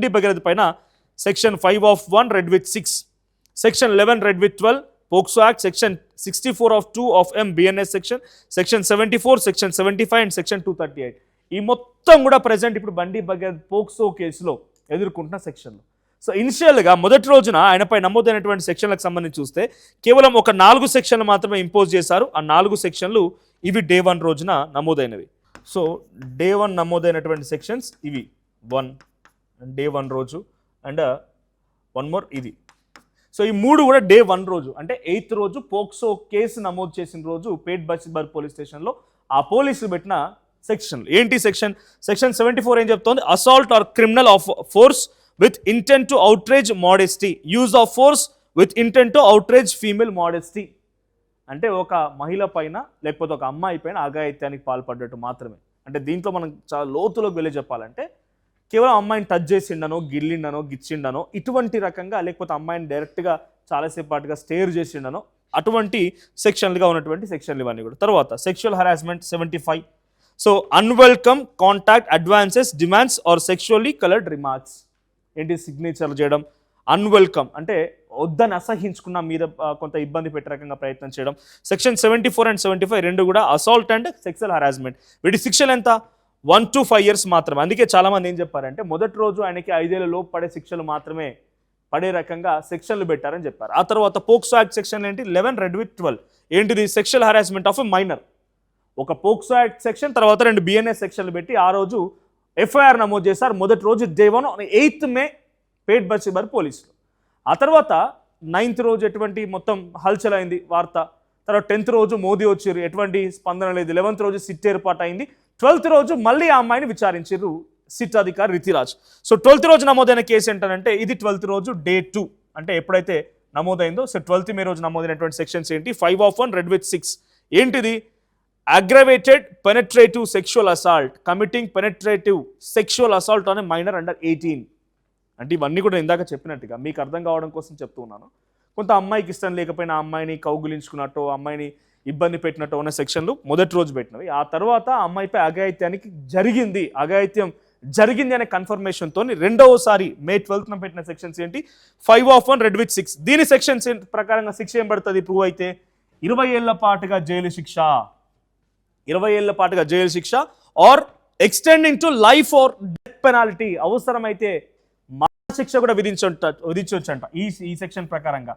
బండి భగీరథ పైన section 5 red with 6, section 11 red with 12 POCSO act, section 64 of M BNS section 74, section 75 and section 238 ఈ మొత్తం కూడా present ఇప్పుడు బండి భగీరథ పోక్సో కేసులో ఎదుర్కొంటున్న సెక్షన్లు. సో ఇనిషియల్గా మొదటి రోజున ఆయనపై నమోదైనటువంటి సెక్షన్లకు సంబంధించి చూస్తే కేవలం ఒక 4 సెక్షన్లు మాత్రమే ఇంపోజ్ చేశారు. ఆ 4 సెక్షన్లు ఇవి డే 1 రోజున నమోదైనవి. సో డే 1 నమోదైనటువంటి సెక్షన్స్ ఇవి 1 డే 1 రోజు అండ్ 1 మోర్ ఇది. సో ఈ 3 కూడా డే 1 రోజు అంటే 8th రోజు పోక్సో కేసు నమోదు చేసిన రోజు పేట్ బషీర్బాగ్ పోలీస్ స్టేషన్లో ఆ పోలీసులు పెట్టిన సెక్షన్లు ఏంటి? సెక్షన్ 74 ఏం చెప్తోంది? Assault or criminal of force with intent to outrage modesty, use of force with intent to outrage female modesty. అంటే ఒక మహిళ పైన లేకపోతే ఒక అమ్మాయి పైన అఘాయిత్యానికి పాల్పడ్డట్టు మాత్రమే. అంటే దీంట్లో మనం చాలా లోతులోకి వెళ్ళి చెప్పాలంటే కేవలం అమ్మాయిని టచ్ చేసిండనో గిల్లిండనో గిచ్చిండనో ఇటువంటి రకంగా లేకపోతే అమ్మాయిని డైరెక్ట్గా చాలాసేపు పాటుగా స్టేర్ చేసిండనో అటువంటి సెక్షన్లుగా ఉన్నటువంటి సెక్షన్లు ఇవన్నీ కూడా. తర్వాత sexual harassment 75. So unwelcome contact advances demands or sexually coloured remarks. ఏంటి? సిగ్నేచర్ చేయడం. అన్వెల్కమ్ అంటే వద్దని అసహించుకున్న మీద కొంత ఇబ్బంది పెట్టే రకంగా ప్రయత్నం చేయడం. సెక్షన్ 74 అండ్ 75 రెండు కూడా అసాల్ట్ అండ్ సెక్సువల్ హరాస్మెంట్. వీటి శిక్షలు ఎంత? 1 to 5 years మాత్రమే. అందుకే చాలామంది ఏం చెప్పారంటే మొదటి రోజు ఆయనకి 5 ఏళ్ల లోపు పడే శిక్షలు మాత్రమే పడే రకంగా సెక్షన్లు పెట్టారని చెప్పారు. ఆ తర్వాత పోక్సో యాక్ట్ సెక్షన్ ఏంటి? 11 రెడ్ విత్ 12 ఏంటిది? Sexual harassment of a minor. ఒక పోక్సో యాక్ట్ సెక్షన్ తర్వాత 2 BNS సెక్షన్లు పెట్టి ఆ రోజు FIR నమోదు చేశారు. మొదటి రోజు డే 1 8th మే పేట్ బషీర్బాగ్ పోలీసులు. ఆ తర్వాత 9th రోజు ఎటువంటి మొత్తం హల్చల్ అయింది వార్త. తర్వాత 10th రోజు మోదీ వచ్చారు, ఎటువంటి స్పందన లేదు. 11th రోజు సిట్ ఏర్పాటు అయింది. 12th రోజు మళ్ళీ ఆ అమ్మాయిని విచారించారు సిట్ అధికారి రితిరాజ్. సో 12th రోజు నమోదైన కేసు ఏంటంటే ఇది 12th రోజు డే 2 అంటే ఎప్పుడైతే నమోదైందో. సో 12th మే రోజు నమోదైనటువంటి సెక్షన్స్ ఏంటి? 5 రెడ్ విత్ 6 ఏంటిది? Aggravated penetrative sexual assault, committing penetrative sexual assault on a minor under 18. అంటే ఇవన్నీ కూడా ఇందాక చెప్పినట్టుగా మీకు అర్థం కావడం కోసం చెప్తూ ఉన్నాను. కొంత అమ్మాయికి ఇష్టం లేకపోయినా అమ్మాయిని కౌగులించుకున్నట్టు అమ్మాయిని ఇబ్బంది పెట్టినట్టు ఉన్న సెక్షన్లు మొదటి రోజు పెట్టినవి. ఆ తర్వాత అమ్మాయిపై అఘాయిత్యం జరిగింది అనే కన్ఫర్మేషన్తో రెండవసారి మే 12th పెట్టిన సెక్షన్స్ ఏంటి? 5 రెడ్ విత్ 6. దీని సెక్షన్స్ ప్రకారంగా శిక్ష ఏం పడుతుంది? ప్రూవ్ అయితే 20 ఏళ్ల పాటుగా జైలు శిక్ష, 20 ఏళ్ల పాటుగా జైలు శిక్ష or extending to life or death penalty. అవసరమైతే మరణ శిక్ష కూడా విధించొచ్చంట ఈ సెక్షన్ ప్రకారంగా.